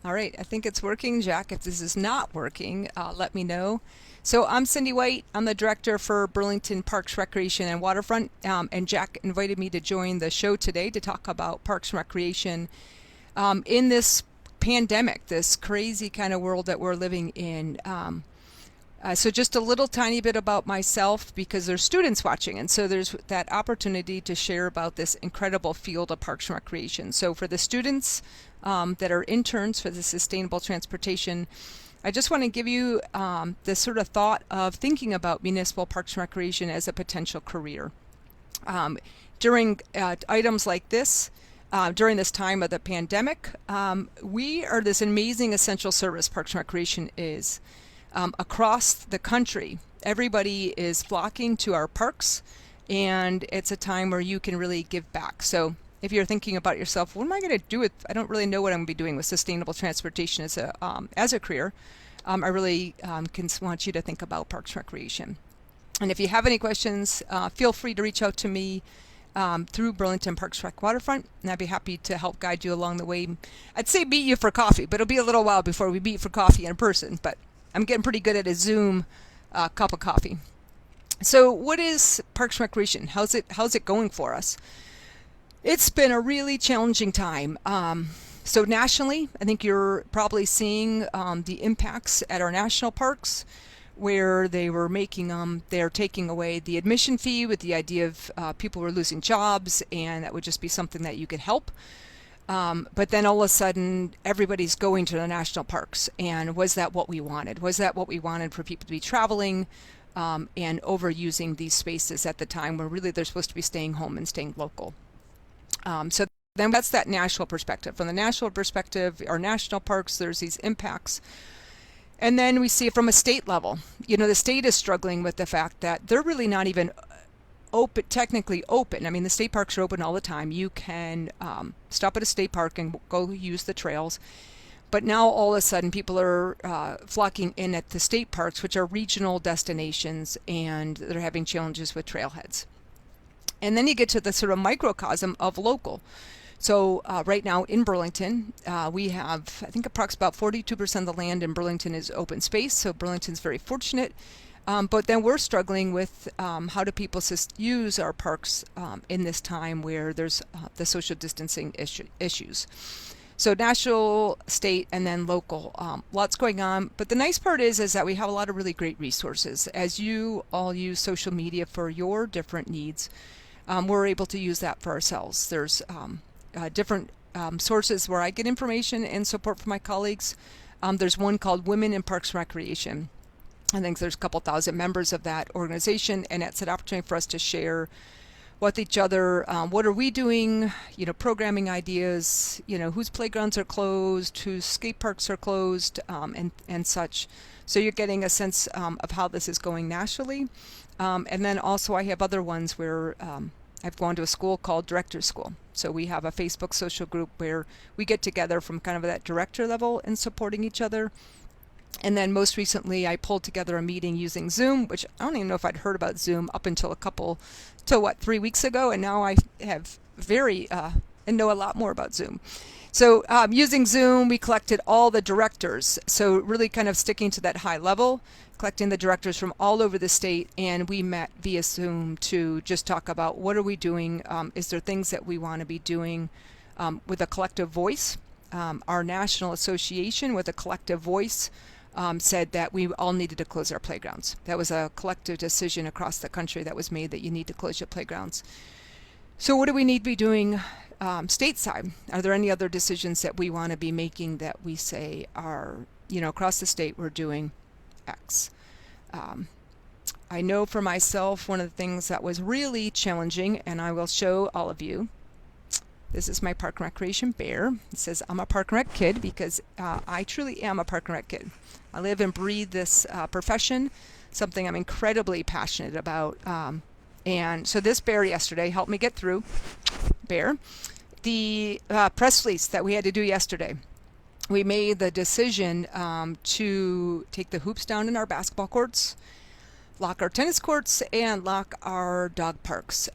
All right, I think it's working. Jack, if this is not working, let me know. So I'm Cindi Wight. I'm the director for Burlington Parks, Recreation, and Waterfront. And Jack invited me to join the show today to talk about Parks and Recreation in this pandemic, this crazy kind of world that we're living in. So just a little tiny bit about myself because there's students watching, and so there's that opportunity to share about this incredible field of Parks and Recreation. So for the students that are interns for the Sustainable Transportation, I just want to give you this sort of thought of thinking about municipal Parks and Recreation as a potential career. During items like this, during this time of the pandemic, we are this amazing essential service Parks and Recreation is. Across the country, everybody is flocking to our parks, and it's a time where you can really give back. So if you're thinking about yourself, what am I going to do with, I don't really know what I'm going to be doing with sustainable transportation as a career, I really want you to think about Parks and Recreation. And if you have any questions, feel free to reach out to me through Burlington Parks Rec Waterfront, and I'd be happy to help guide you along the way. I'd say meet you for coffee, but it'll be a little while before we meet for coffee in person, but I'm getting pretty good at a Zoom cup of coffee. So what is Parks and Recreation? How's it going for us? It's been a really challenging time. So nationally, I think you're probably seeing the impacts at our national parks, where they're taking away the admission fee with the idea of people were losing jobs, and that would just be something that you could help. But then all of a sudden, everybody's going to the national parks. And was that what we wanted? Was that what we wanted for people to be traveling and overusing these spaces at the time where really they're supposed to be staying home and staying local? So then that's that national perspective. From the national perspective, our national parks, there's these impacts. And then we see it from a state level. The state is struggling with the fact that they're really not even technically open. I mean, the state parks are open all the time. You can stop at a state park and go use the trails. But now all of a sudden people are flocking in at the state parks, which are regional destinations, and they're having challenges with trailheads. And then you get to the sort of microcosm of local. So right now in Burlington, we have, I think, about 42% of the land in Burlington is open space. So Burlington's very fortunate. But then we're struggling with how do people use our parks in this time where there's the social distancing issues. So national, state, and then local, lots going on. But the nice part is that we have a lot of really great resources. As you all use social media for your different needs, we're able to use that for ourselves. There's different sources where I get information and support from my colleagues. There's one called Women in Parks and Recreation. I think there's a couple thousand members of that organization, and it's an opportunity for us to share with each other. What are we doing? Programming ideas. Whose playgrounds are closed, whose skate parks are closed, and such. So you're getting a sense of how this is going nationally. And then also I have other ones where I've gone to a school called Director's School. So we have a Facebook social group where we get together from kind of that director level and supporting each other. And then most recently, I pulled together a meeting using Zoom, which I don't even know if I'd heard about Zoom up until 3 weeks ago. And now I have and know a lot more about Zoom. So using Zoom, we collected all the directors. So really kind of sticking to that high level, collecting the directors from all over the state. And we met via Zoom to just talk about what are we doing? Is there things that we want to be doing with a collective voice? Our national association with a collective voice said that we all needed to close our playgrounds. That was a collective decision across the country that was made, that you need to close your playgrounds. So what do we need to be doing stateside? Are there any other decisions that we want to be making that we say are, across the state we're doing X? I know for myself, one of the things that was really challenging, and I will show all of you, this is my Park and Recreation bear. It says I'm a Park and Rec kid because I truly am a Park and Rec kid. I live and breathe this profession, something I'm incredibly passionate about. And so this bear yesterday helped me get through. Bear. The press release that we had to do yesterday. We made the decision to take the hoops down in our basketball courts, lock our tennis courts, and lock our dog parks.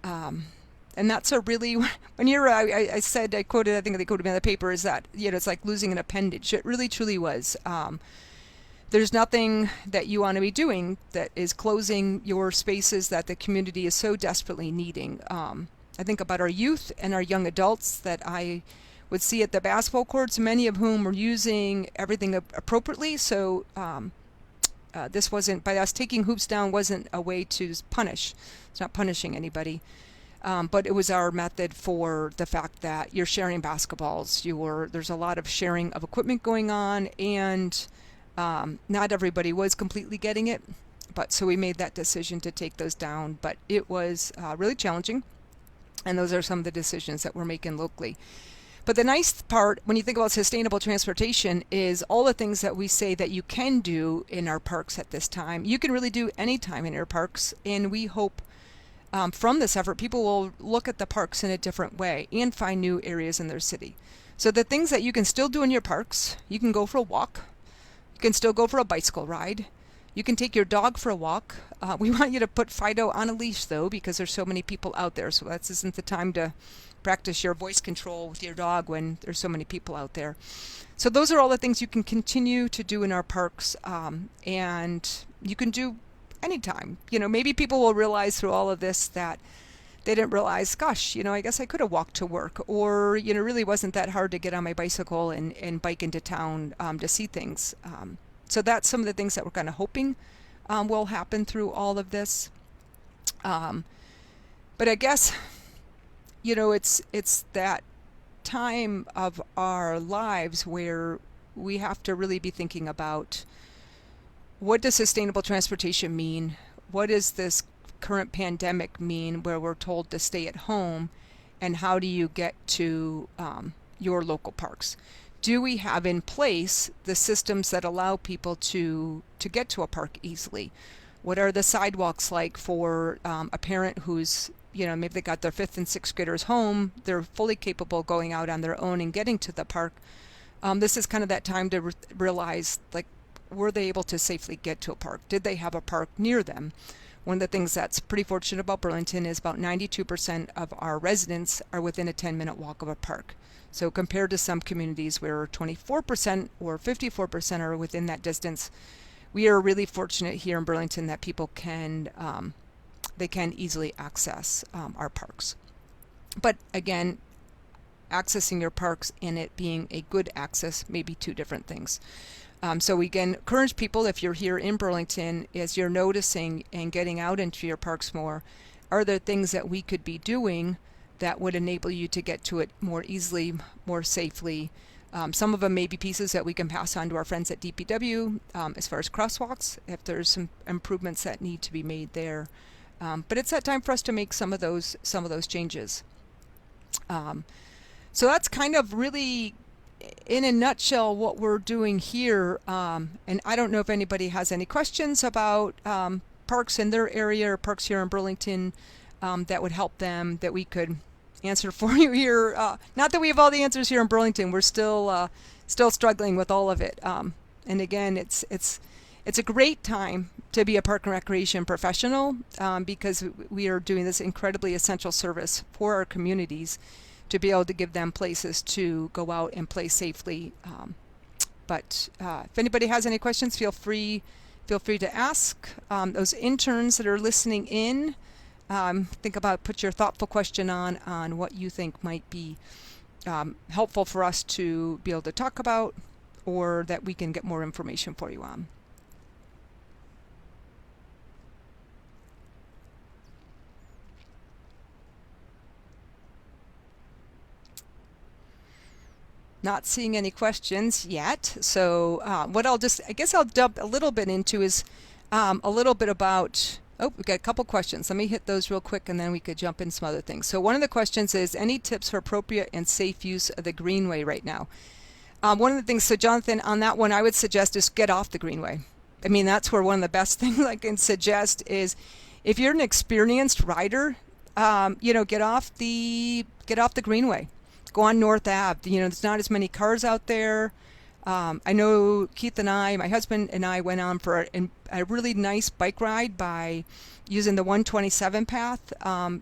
And that's a really, when you're, I said, I quoted, I think they quoted me on the paper, is that, it's like losing an appendage. It really truly was. There's nothing that you want to be doing that is closing your spaces that the community is so desperately needing. I think about our youth and our young adults that I would see at the basketball courts, many of whom were using everything appropriately. So this wasn't, by us taking hoops down, wasn't a way to punish. It's not punishing anybody. But it was our method for the fact that you're sharing basketballs. There's a lot of sharing of equipment going on, and not everybody was completely getting it. But so we made that decision to take those down. But it was really challenging, and those are some of the decisions that we're making locally. But the nice part, when you think about sustainable transportation, is all the things that we say that you can do in our parks at this time. You can really do anytime in your parks, and we hope from this effort, people will look at the parks in a different way and find new areas in their city. So the things that you can still do in your parks, you can go for a walk, you can still go for a bicycle ride, you can take your dog for a walk. We want you to put Fido on a leash, though, because there's so many people out there, so that isn't the time to practice your voice control with your dog when there's so many people out there. So those are all the things you can continue to do in our parks, and you can do anytime. Maybe people will realize through all of this that they didn't realize, gosh, I guess I could have walked to work, or, really wasn't that hard to get on my bicycle and bike into town to see things. So that's some of the things that we're kind of hoping will happen through all of this. But I guess, it's that time of our lives where we have to really be thinking about, what does sustainable transportation mean? What does this current pandemic mean, where we're told to stay at home? And how do you get to your local parks? Do we have in place the systems that allow people to get to a park easily? What are the sidewalks like for a parent who's, maybe they got their 5th and 6th graders home, they're fully capable of going out on their own and getting to the park. This is kind of that time to realize, like, were they able to safely get to a park? Did they have a park near them? One of the things that's pretty fortunate about Burlington is about 92% of our residents are within a 10-minute walk of a park. So compared to some communities where 24% or 54% are within that distance, we are really fortunate here in Burlington that people can easily access our parks. But again, accessing your parks and it being a good access may be two different things. So we can encourage people, if you're here in Burlington, as you're noticing and getting out into your parks more, are there things that we could be doing that would enable you to get to it more easily, more safely? Some of them may be pieces that we can pass on to our friends at DPW as far as crosswalks, if there's some improvements that need to be made there. But it's that time for us to make some of those changes. So that's kind of really, in a nutshell, what we're doing here. And I don't know if anybody has any questions about parks in their area or parks here in Burlington that would help them, that we could answer for you here. Not that we have all the answers here in Burlington. We're still struggling with all of it. And again, it's a great time to be a park and recreation professional because we are doing this incredibly essential service for our communities, to be able to give them places to go out and play safely. But if anybody has any questions, feel free to ask. Those interns that are listening in, put your thoughtful question on what you think might be helpful for us to be able to talk about, or that we can get more information for you on. Not seeing any questions yet. So what I'll dump a little bit into is a little bit about, we've got a couple questions. Let me hit those real quick and then we could jump into some other things. So one of the questions is, any tips for appropriate and safe use of the Greenway right now? One of the things, so Jonathan, on that one, I would suggest is get off the Greenway. I mean, that's where one of the best things I can suggest is, if you're an experienced rider, get off the Greenway. Go on North Ave. There's not as many cars out there. I know Keith and I, my husband and I, went on for a really nice bike ride by using the 127 path,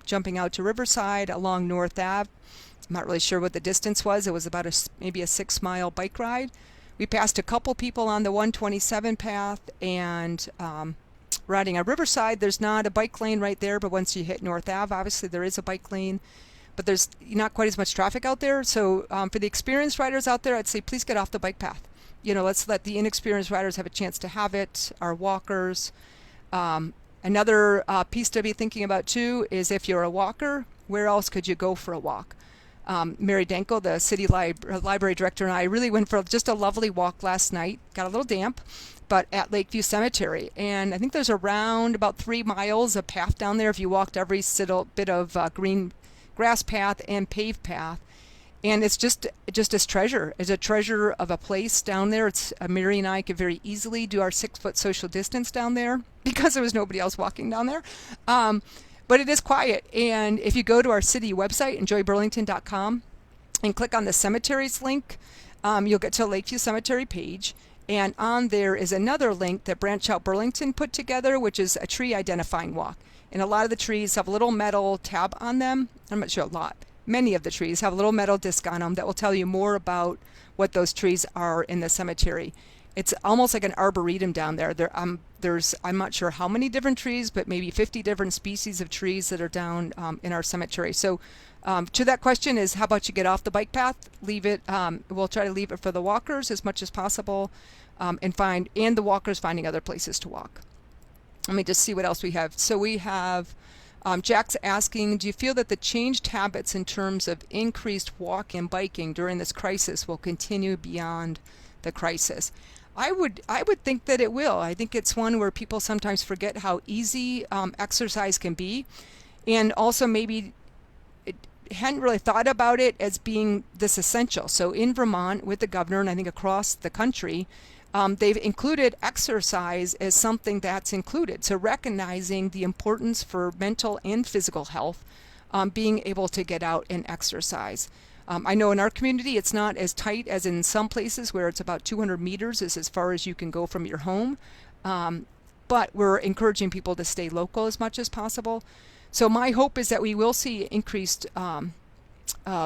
jumping out to Riverside along North Ave. I'm not really sure what the distance was. It was about maybe a 6-mile bike ride. We passed a couple people on the 127 path, and riding on Riverside, there's not a bike lane right there, but once you hit North Ave, obviously there is a bike lane, but there's not quite as much traffic out there. So for the experienced riders out there, I'd say please get off the bike path. Let's let the inexperienced riders have a chance to have it, our walkers. Another piece to be thinking about too is if you're a walker, where else could you go for a walk? Mary Danko, the city library director, and I really went for just a lovely walk last night. Got a little damp, but at Lakeview Cemetery. And I think there's around about 3 miles of path down there if you walked every bit of green grass path and paved path. And it's just a treasure. It's a treasure of a place down there. It's Mary and I could very easily do our 6-foot social distance down there because there was nobody else walking down there. But it is quiet. And if you go to our city website, enjoyburlington.com, and click on the cemeteries link, you'll get to a Lakeview Cemetery page. And on there is another link that Branch Out Burlington put together, which is a tree identifying walk. And a lot of the trees have a little metal tab on them. I'm not sure a lot. Many of the trees have a little metal disc on them that will tell you more about what those trees are in the cemetery. It's almost like an arboretum down there. I'm not sure how many different trees, but maybe 50 different species of trees that are down in our cemetery. So to that question is, how about you get off the bike path? Leave it. We'll try to leave it for the walkers as much as possible, and the walkers finding other places to walk. Let me just see what else we have. So we have Jack's asking, do you feel that the changed habits in terms of increased walk and biking during this crisis will continue beyond the crisis? I would think that it will. I think it's one where people sometimes forget how easy exercise can be, and also maybe hadn't really thought about it as being this essential. So in Vermont with the governor, and I think across the country, they've included exercise as something that's included. So recognizing the importance for mental and physical health, being able to get out and exercise. I know in our community it's not as tight as in some places where it's about 200 meters is as far as you can go from your home. But we're encouraging people to stay local as much as possible. So my hope is that we will see increased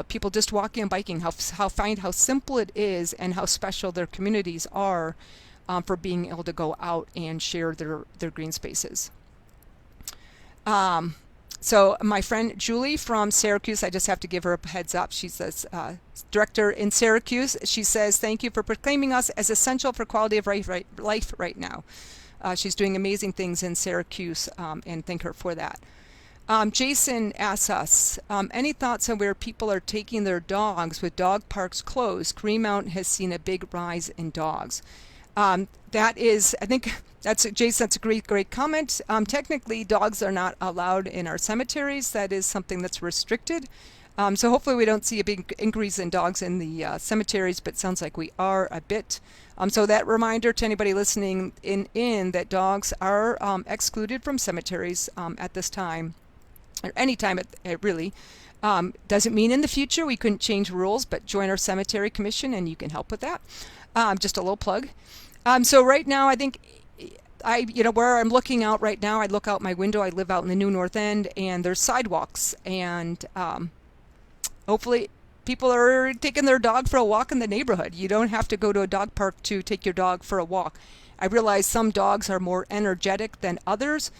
people just walking and biking, find how simple it is and how special their communities are for being able to go out and share their green spaces. So my friend Julie from Syracuse, I just have to give her a heads up. She's the director in Syracuse. She says, thank you for proclaiming us as essential for quality of life right now. She's doing amazing things in Syracuse, and thank her for that. Jason asks us, any thoughts on where people are taking their dogs with dog parks closed? Greenmount has seen a big rise in dogs. That is, I think, Jason, that's a great comment. Technically, dogs are not allowed in our cemeteries. That is something that's restricted. So hopefully we don't see a big increase in dogs in the cemeteries, but it sounds like we are a bit. So that reminder to anybody listening in that dogs are excluded from cemeteries at this time. Or any time, it really doesn't mean in the future we couldn't change rules, but join our cemetery commission and you can help with that. Just a little plug. So right now, I think where I'm looking out right now, I look out my window. I live out in the New North End, and there's sidewalks, and hopefully people are taking their dog for a walk in the neighborhood. You don't have to go to a dog park to take your dog for a walk. I realize some dogs are more energetic than others,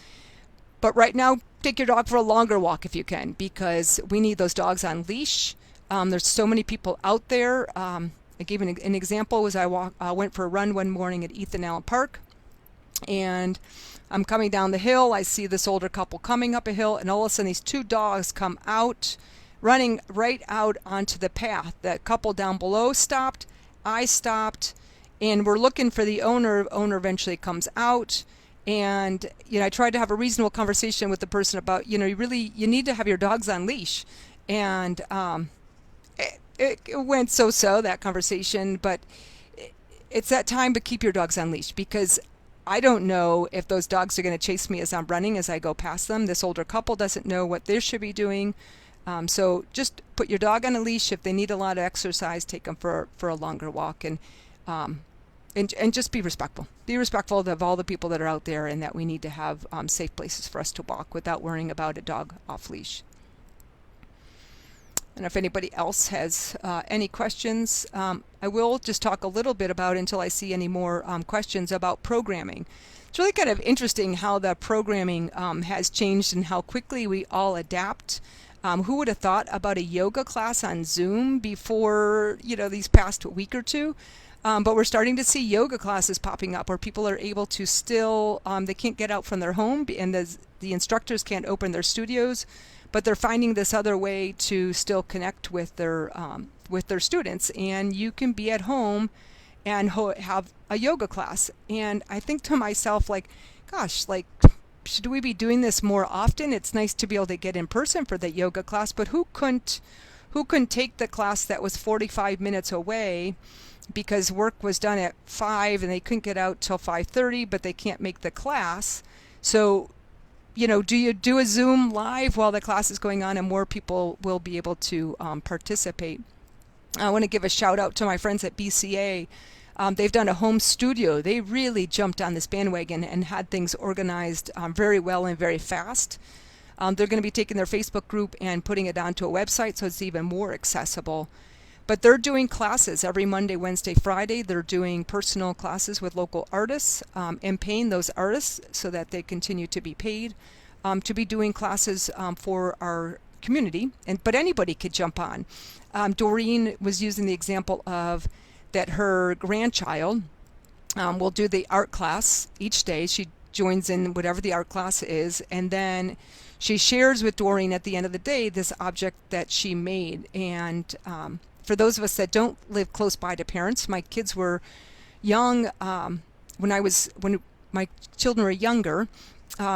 but right now, take your dog for a longer walk if you can, because we need those dogs on leash. There's so many people out there. I gave an example was I went for a run one morning at Ethan Allen Park, and I'm coming down the hill. I see this older couple coming up a hill, and all of a sudden these 2 dogs come out, running right out onto the path. The couple down below stopped. I stopped, and we're looking for the owner. Owner eventually comes out. And, I tried to have a reasonable conversation with the person about, you need to have your dogs on leash. And it went so-so, that conversation. But it's that time to keep your dogs on leash, because I don't know if those dogs are going to chase me as I'm running as I go past them. This older couple doesn't know what they should be doing. So just put your dog on a leash. If they need a lot of exercise, take them for a longer walk. And and just be respectful. Be respectful of all the people that are out there, and that we need to have safe places for us to walk without worrying about a dog off leash. And if anybody else has any questions, I will just talk a little bit about, until I see any more questions, about programming. It's really kind of interesting how the programming has changed and how quickly we all adapt. Who would have thought about a yoga class on Zoom before, these past week or two? But we're starting to see yoga classes popping up where people are able to still, they can't get out from their home, and the instructors can't open their studios, but they're finding this other way to still connect with their students. And you can be at home and have a yoga class. And I think to myself, gosh, should we be doing this more often? It's nice to be able to get in person for the yoga class, but who couldn't take the class that was 45 minutes away because work was done at 5 and they couldn't get out till 5:30, but they can't make the class? So, do you do a Zoom live while the class is going on, and more people will be able to participate? I want to give a shout out to my friends at BCA. They've done a home studio. They really jumped on this bandwagon and had things organized very well and very fast. They're going to be taking their Facebook group and putting it onto a website so it's even more accessible. But they're doing classes every Monday, Wednesday, Friday. They're doing personal classes with local artists and paying those artists so that they continue to be paid to be doing classes for our community. But anybody could jump on. Doreen was using the example of that her grandchild will do the art class each day. She joins in whatever the art class is, and then she shares with Doreen at the end of the day this object that she made. And for those of us that don't live close by to parents, my kids were young when my children were younger.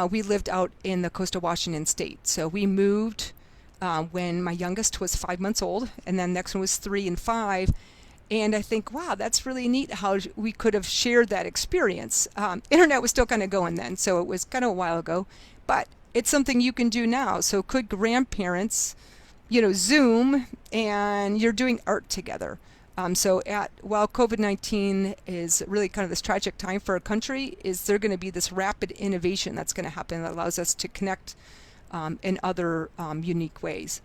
We lived out in the coast of Washington State, so we moved when my youngest was 5 months old, and then next one was 3 and 5. And I think, wow, that's really neat how we could have shared that experience. Internet was still kind of going then, so it was kind of a while ago, but it's something you can do now. So could grandparents, Zoom, and you're doing art together. While COVID-19 is really kind of this tragic time for our country, is there going to be this rapid innovation that's going to happen that allows us to connect in other unique ways.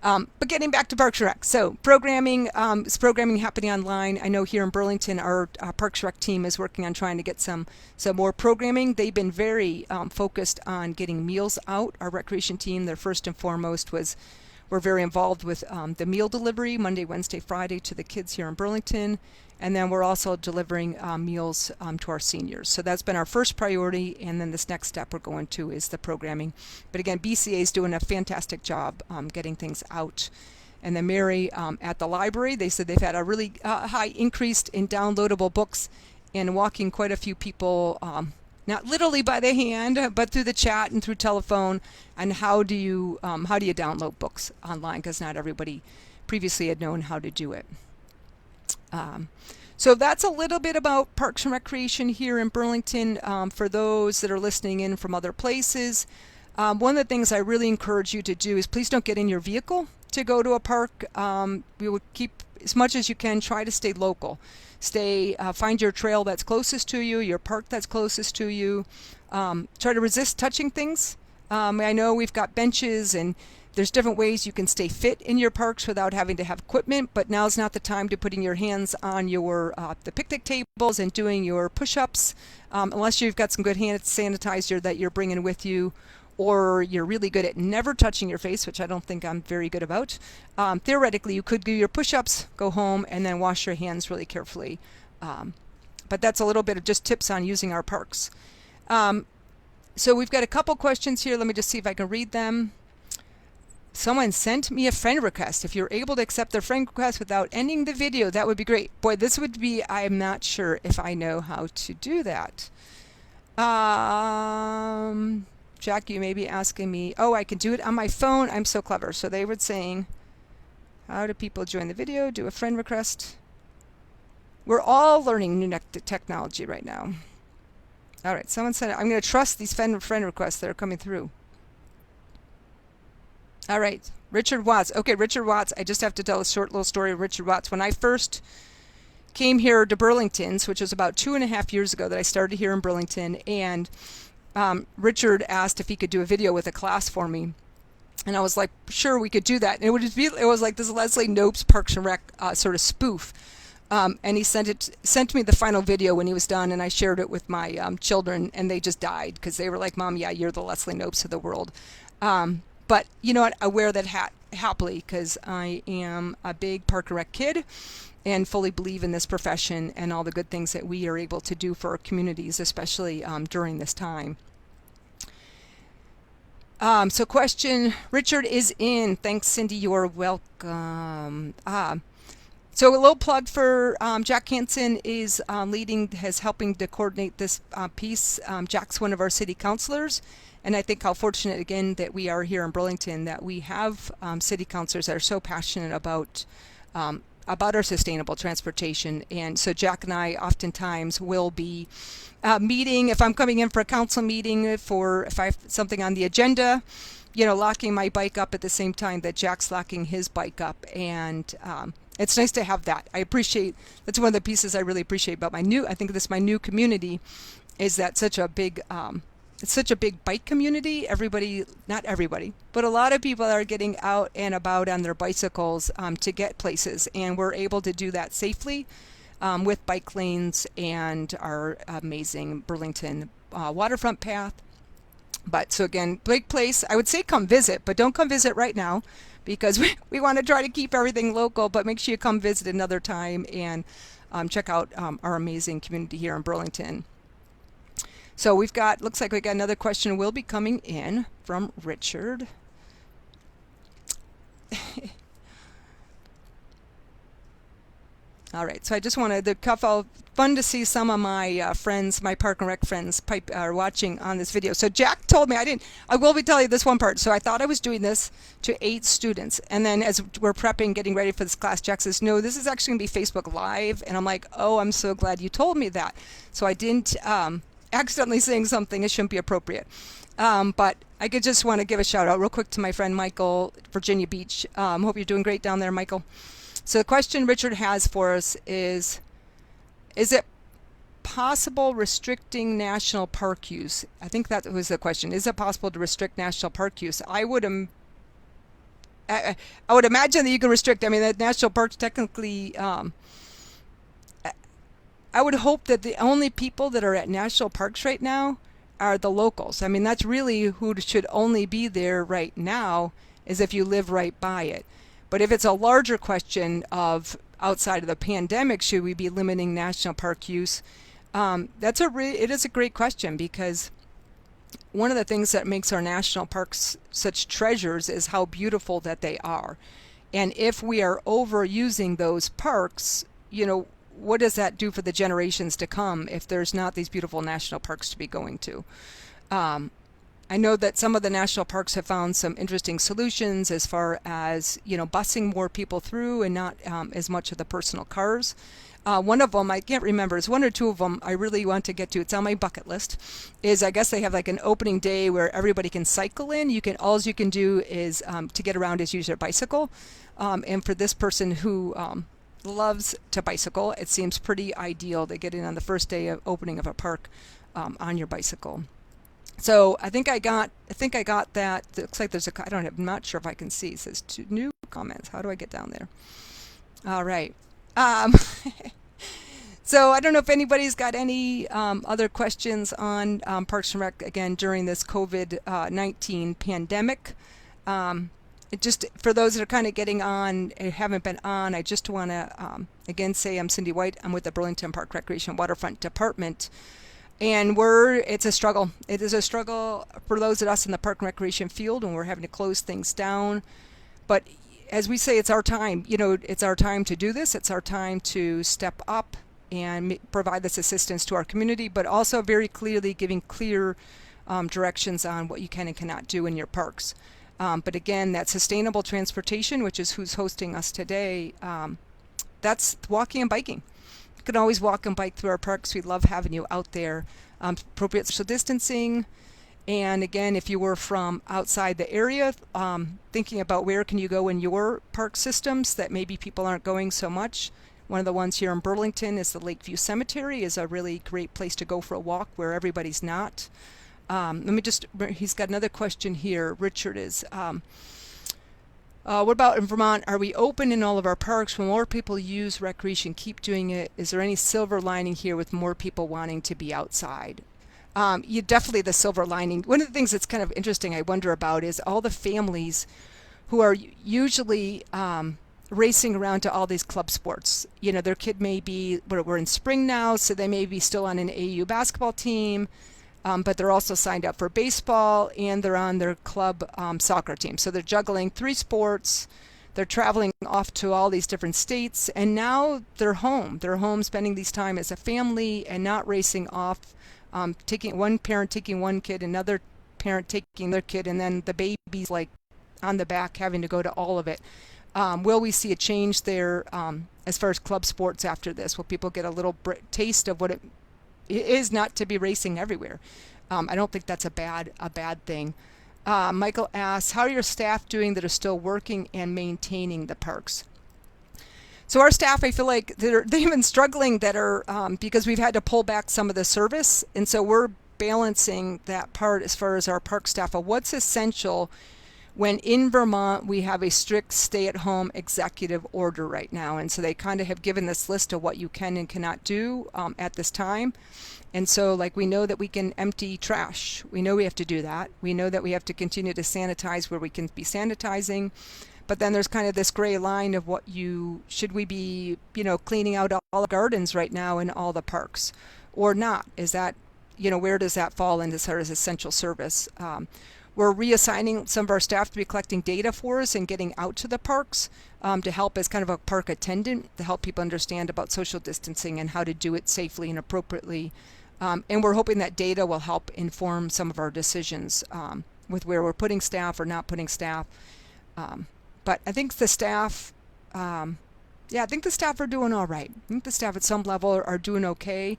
But getting back to Parks and Rec, so programming, is programming happening online? I know here in Burlington, our Parks and Rec team is working on trying to get some more programming. They've been very focused on getting meals out. Our recreation team, their first and foremost we're very involved with the meal delivery Monday, Wednesday, Friday to the kids here in Burlington. And then we're also delivering meals to our seniors. So that's been our first priority. And then this next step we're going to is the programming. But again, BCA is doing a fantastic job getting things out. And then Mary at the library, they said they've had a really high increase in downloadable books and walking quite a few people, not literally by the hand, but through the chat and through telephone. And how do you download books online? Because not everybody previously had known how to do it. So that's a little bit about Parks and Recreation here in Burlington. For those that are listening in from other places, one of the things I really encourage you to do is please don't get in your vehicle to go to a park. We would keep, as much as you can, try to stay local. Find your trail that's closest to you, your park that's closest to you. Try to resist touching things. I know we've got benches and there's different ways you can stay fit in your parks without having to have equipment, but now's not the time to putting your hands on the picnic tables and doing your push-ups, unless you've got some good hand sanitizer that you're bringing with you, or you're really good at never touching your face, which I don't think I'm very good about. Theoretically, you could do your push-ups, go home, and then wash your hands really carefully. But that's a little bit of just tips on using our parks. So we've got a couple questions here. Let me just see if I can read them. Someone sent me a friend request. If you're able to accept their friend request without ending the video, that would be great. Boy, this would be, I'm not sure if I know how to do that. Jack, you may be asking me, oh, I can do it on my phone. I'm so clever. So they were saying, how do people join the video? Do a friend request. We're all learning new technology right now. All right, someone said, I'm going to trust these friend requests that are coming through. All right, Richard Watts. Okay, Richard Watts. I just have to tell a short little story of Richard Watts. When I first came here to Burlington, which was about 2.5 years ago that I started here in Burlington, and Richard asked if he could do a video with a class for me. And I was like, sure, we could do that. And it was like this Leslie Knope's Parks and Rec sort of spoof. And he sent me the final video when he was done, and I shared it with my children, and they just died because they were like, Mom, yeah, you're the Leslie Knopes of the world. But you know what? I wear that hat happily because I am a big Park and Rec kid and fully believe in this profession and all the good things that we are able to do for our communities, especially during this time. So question, Richard is in. Thanks, Cindy. You're welcome. So a little plug for Jack Hansen is helping to coordinate this piece. Jack's one of our city councilors, and I think how fortunate again that we are here in Burlington that we have city councilors that are so passionate about our sustainable transportation. And so Jack and I oftentimes will be meeting, if I'm coming in for a council meeting, if I have something on the agenda, locking my bike up at the same time that Jack's locking his bike up. And it's nice to have that. That's one of the pieces I really appreciate about my new community is that it's such a big bike community. Not everybody, but a lot of people are getting out and about on their bicycles to get places. And we're able to do that safely with bike lanes and our amazing Burlington waterfront path. But so again, big place. I would say come visit, but don't come visit right now because we want to try to keep everything local, but make sure you come visit another time and check out our amazing community here in Burlington. So looks like we got another question will be coming in from Richard. All right, so I just wanted fun to see some of my friends, my Park and Rec friends are watching on this video. So Jack told me, I will be telling you this one part. So I thought I was doing this to 8 students. And then as we're prepping, getting ready for this class, Jack says, no, this is actually going to be Facebook Live. And I'm like, oh, I'm so glad you told me that. So I didn't accidentally saying something that shouldn't be appropriate. But I could just want to give a shout out real quick to my friend Michael, Virginia Beach. Hope you're doing great down there, Michael. So the question Richard has for us is it possible restricting national park use? I think that was the question. Is it possible to restrict national park use? I would imagine that you can restrict. I mean, the national parks technically, I would hope that the only people that are at national parks right now are the locals. I mean, that's really who should only be there right now is if you live right by it. But if it's a larger question of outside of the pandemic, should we be limiting national park use? It is a great question because one of the things that makes our national parks such treasures is how beautiful that they are. And if we are overusing those parks, what does that do for the generations to come if there's not these beautiful national parks to be going to? I know that some of the national parks have found some interesting solutions as far as, busing more people through and not as much of the personal cars. One of them, I can't remember, it's one or two of them I really want to get to. It's on my bucket list. Is I guess they have like an opening day where everybody can cycle in. All you can do is to get around is use their bicycle. And for this person who loves to bicycle, it seems pretty ideal to get in on the first day of opening of a park on your bicycle. So I think I got that. It looks like I'm not sure if I can see. It says 2 new comments. How do I get down there? All right. So I don't know if anybody's got any other questions on Parks and Rec again during this COVID-19 pandemic. Just for those that are kind of getting on and haven't been on, I just want to again say I'm Cindi Wight. I'm with the Burlington Park Recreation Waterfront Department. And it's a struggle. It is a struggle for those of us in the park and recreation field, and we're having to close things down. But as we say, it's our time. It's our time to do this. It's our time to step up and provide this assistance to our community, but also very clearly giving clear directions on what you can and cannot do in your parks. But again, that sustainable transportation, which is who's hosting us today, that's walking and biking. You can always walk and bike through our parks. We love having you out there. Appropriate social distancing. And again, if you were from outside the area, thinking about where can you go in your park systems that maybe people aren't going so much, One of the ones here in Burlington is the Lakeview Cemetery, is a really great place to go for a walk where everybody's not. He's got another question here. Richard is, what about in Vermont? Are we open in all of our parks? When more people use recreation, keep doing it. Is there any silver lining here with more people wanting to be outside? You definitely the silver lining. One of the things that's kind of interesting I wonder about is all the families who are usually racing around to all these club sports. You know, their kid may be, we're in spring now, so they may be still on an AU basketball team, but they're also signed up for baseball and they're on their club soccer team. So they're juggling 3 sports. They're traveling off to all these different states, and now they're home. They're home spending these time as a family and not racing off. Taking one parent taking one kid, another parent taking their kid, and then the baby's like on the back having to go to all of it. Will we see a change there as far as club sports after this? Will people get a little taste of what it is not to be racing everywhere? I don't think that's a bad thing. Michael asks, how are your staff doing that are still working and maintaining the parks? So our staff, I feel like they've been struggling because we've had to pull back some of the service. And so we're balancing that part as far as our park staff of what's essential when in Vermont we have a strict stay-at-home executive order right now. And so they kind of have given this list of what you can and cannot do at this time. And so like we know that we can empty trash. We know we have to do that. We know that we have to continue to sanitize where we can be sanitizing. But then there's kind of this gray line of should we be, cleaning out all the gardens right now in all the parks or not? Is that, where does that fall into sort of essential service? We're reassigning some of our staff to be collecting data for us and getting out to the parks to help as kind of a park attendant to help people understand about social distancing and how to do it safely and appropriately. And we're hoping that data will help inform some of our decisions with where we're putting staff or not putting staff. But I think the staff, I think the staff are doing all right. I think the staff at some level are doing okay.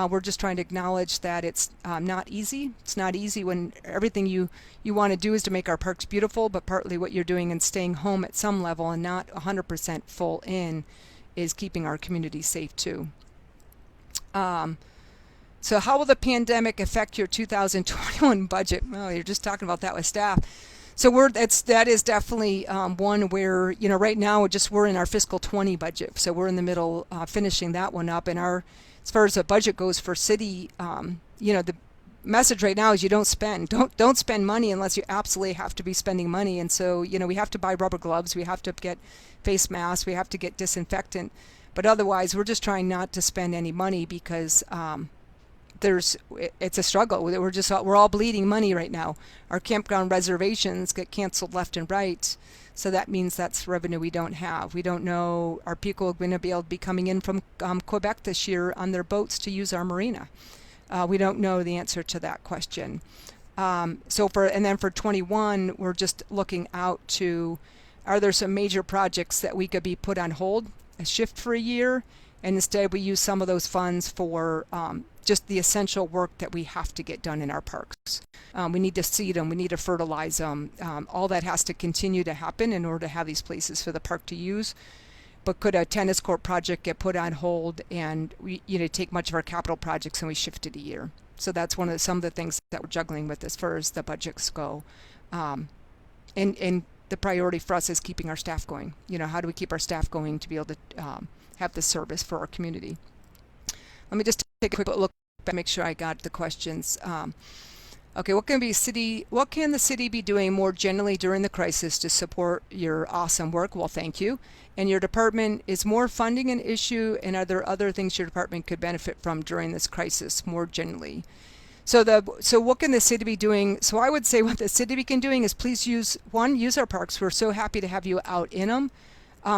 We're just trying to acknowledge that it's not easy. It's not easy when everything you want to do is to make our parks beautiful, but partly what you're doing and staying home at some level and not 100% full in is keeping our community safe too. So how will the pandemic affect your 2021 budget? Well, you're just talking about that with staff. So that is definitely one where, right now we're in our fiscal 20 budget. So we're in the middle finishing that one up. And as far as the budget goes for city, the message right now is you don't spend. Don't spend money unless you absolutely have to be spending money. And so, we have to buy rubber gloves. We have to get face masks. We have to get disinfectant. But otherwise, we're just trying not to spend any money because it's a struggle. We're all bleeding money right now. Our campground reservations get canceled left and right. So that means that's revenue we don't have. We don't know, are people going to be able to be coming in from Quebec this year on their boats to use our marina? We don't know the answer to that question. And then for 21, we're just looking out to, are there some major projects that we could be put on hold, a shift for a year, and instead we use some of those funds for just the essential work that we have to get done in our parks. We need to seed them, we need to fertilize them. All that has to continue to happen in order to have these places for the park to use. But could a tennis court project get put on hold and we take much of our capital projects and we shift it a year? So that's some of the things that we're juggling with as far as the budgets go. And the priority for us is keeping our staff going. How do we keep our staff going to be able to have the service for our community? Let me just take a quick look and make sure I got the questions. Okay, what can the city be doing more generally during the crisis to support your awesome work? Well, thank you. And your department, is more funding an issue, and are there other things your department could benefit from during this crisis more generally? So what can the city be doing? So I would say what the city can be doing is please use our parks. We're so happy to have you out in them.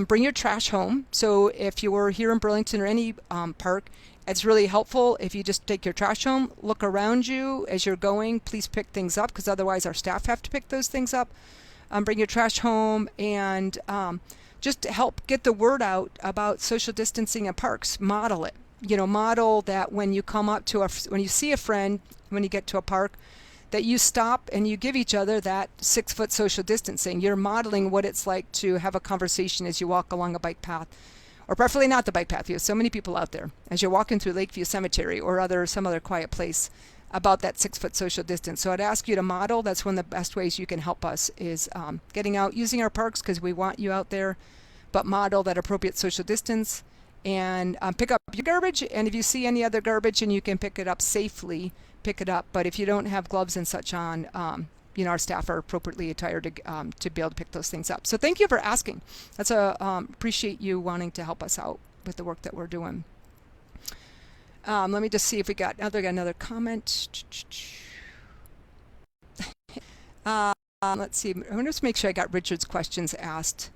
Bring your trash home. So if you were here in Burlington or any park, it's really helpful if you just take your trash home, look around you as you're going. Please pick things up because otherwise our staff have to pick those things up. Bring your trash home and just to help get the word out about social distancing in parks. Model it. Model that when you come up to when you see a friend, when you get to a park, that you stop and you give each other that 6-foot social distancing. You're modeling what it's like to have a conversation as you walk along a bike path or preferably not the bike path. You have so many people out there as you're walking through Lakeview Cemetery or some other quiet place about that 6-foot social distance. So I'd ask you to model. That's one of the best ways you can help us is getting out, using our parks because we want you out there, but model that appropriate social distance and pick up your garbage. And if you see any other garbage and you can pick it up safely, pick it up. But if you don't have gloves and such on, our staff are appropriately attired to be able to pick those things up. So thank you for asking. That's appreciate you wanting to help us out with the work that we're doing. Let me just see if we got another comment. Let's see. I'm going to just make sure I got Richard's questions asked.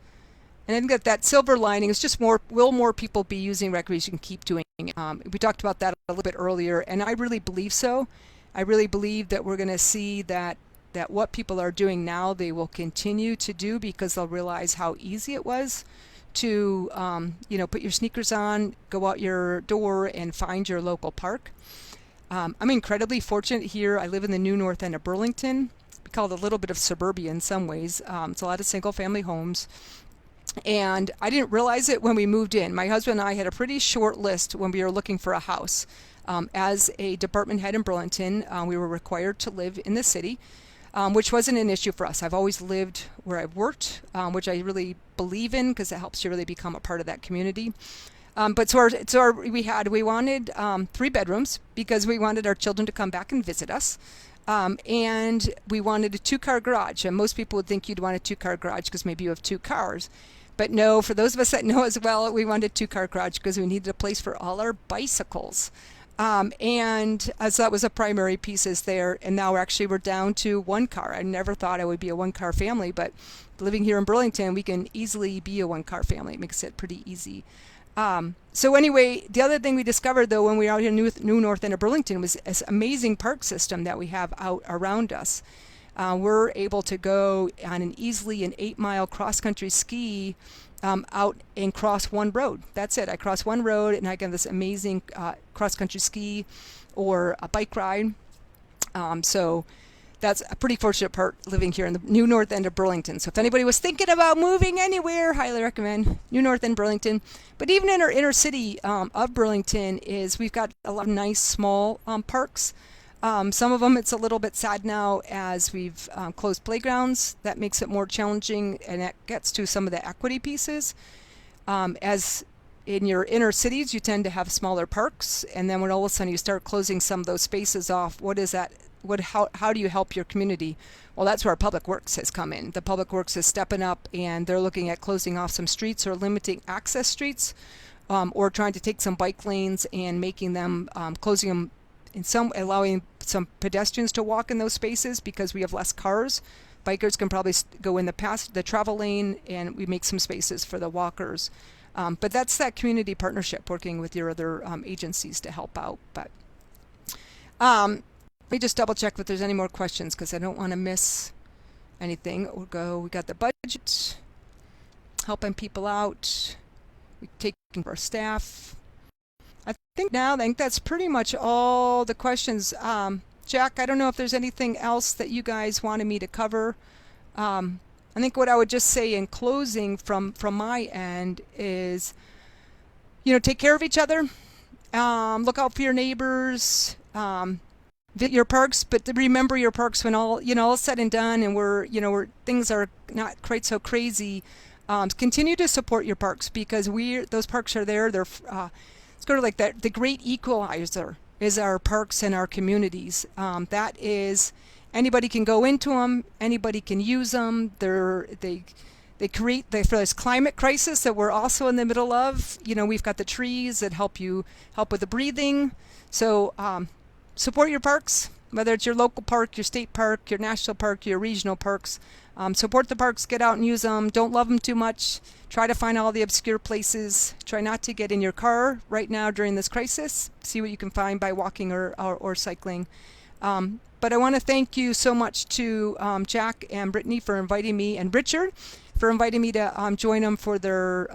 And I think that silver lining is just will more people be using recreation, keep doing it? We talked about that a little bit earlier, and I really believe so. I really believe that we're going to see that what people are doing now, they will continue to do because they'll realize how easy it was to, put your sneakers on, go out your door and find your local park. I'm incredibly fortunate here. I live in the new north end of Burlington. We call it a little bit of suburbia in some ways. It's a lot of single family homes. And I didn't realize it when we moved in. My husband and I had a pretty short list when we were looking for a house. As a department head in Burlington, we were required to live in the city, which wasn't an issue for us. I've always lived where I've worked, which I really believe in because it helps you really become a part of that community. We wanted 3 bedrooms because we wanted our children to come back and visit us. And we wanted a 2-car garage. And most people would think you'd want a 2-car garage because maybe you have 2 cars. But no, for those of us that know as well, we wanted a 2-car garage because we needed a place for all our bicycles. And as that was a primary piece is there. And now we're down to 1 car. I never thought I would be a 1-car family, but living here in Burlington, we can easily be a 1-car family. It makes it pretty easy. So anyway, the other thing we discovered though when we were out here in New North End of Burlington was this amazing park system that we have out around us. We're able to go on an 8-mile cross-country ski out and cross one road. That's it. I cross one road and I get this amazing cross-country ski or a bike ride. So that's a pretty fortunate part living here in the new north end of Burlington. So if anybody was thinking about moving anywhere, highly recommend new north end Burlington. But even in our inner city of Burlington we've got a lot of nice small parks. Some of them it's a little bit sad now as we've closed playgrounds. That makes it more challenging, and that gets to some of the equity pieces. As in your inner cities, you tend to have smaller parks, and then when all of a sudden you start closing some of those spaces off, what is that? How do you help your community? Well, that's where Public Works has come in. The Public Works is stepping up, and they're looking at closing off some streets or limiting access streets, or trying to take some bike lanes and making them closing them. Allowing some pedestrians to walk in those spaces because we have less cars. Bikers can probably go in the travel lane, and we make some spaces for the walkers. But that's that community partnership, working with your other agencies to help out. But let me just double check if there's any more questions because I don't want to miss anything. We got the budget, helping people out, we take care of our staff. I think that's pretty much all the questions. Jack, I don't know if there's anything else that you guys wanted me to cover. I think what I would just say in closing from my end is, take care of each other. Look out for your neighbors. Visit your parks, but remember your parks when all is said and done, and where things are not quite so crazy. Continue to support your parks because those parks are there. They're it's sort of like that. The great equalizer is our parks and our communities. That is, anybody can go into them, anybody can use them. They create for this climate crisis that we're also in the middle of. We've got the trees that help with the breathing. So support your parks, whether it's your local park, your state park, your national park, your regional parks. Support the parks, get out and use them. Don't love them too much. Try to find all the obscure places. Try not to get in your car right now during this crisis. See what you can find by walking or cycling. But I want to thank you so much to Jack and Brittany for inviting me, and Richard for inviting me to join them for their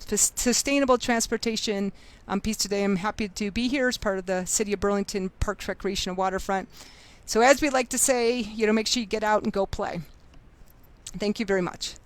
sustainable transportation piece today. I'm happy to be here as part of the City of Burlington Parks, Recreation, and Waterfront. So as we like to say, make sure you get out and go play. Thank you very much.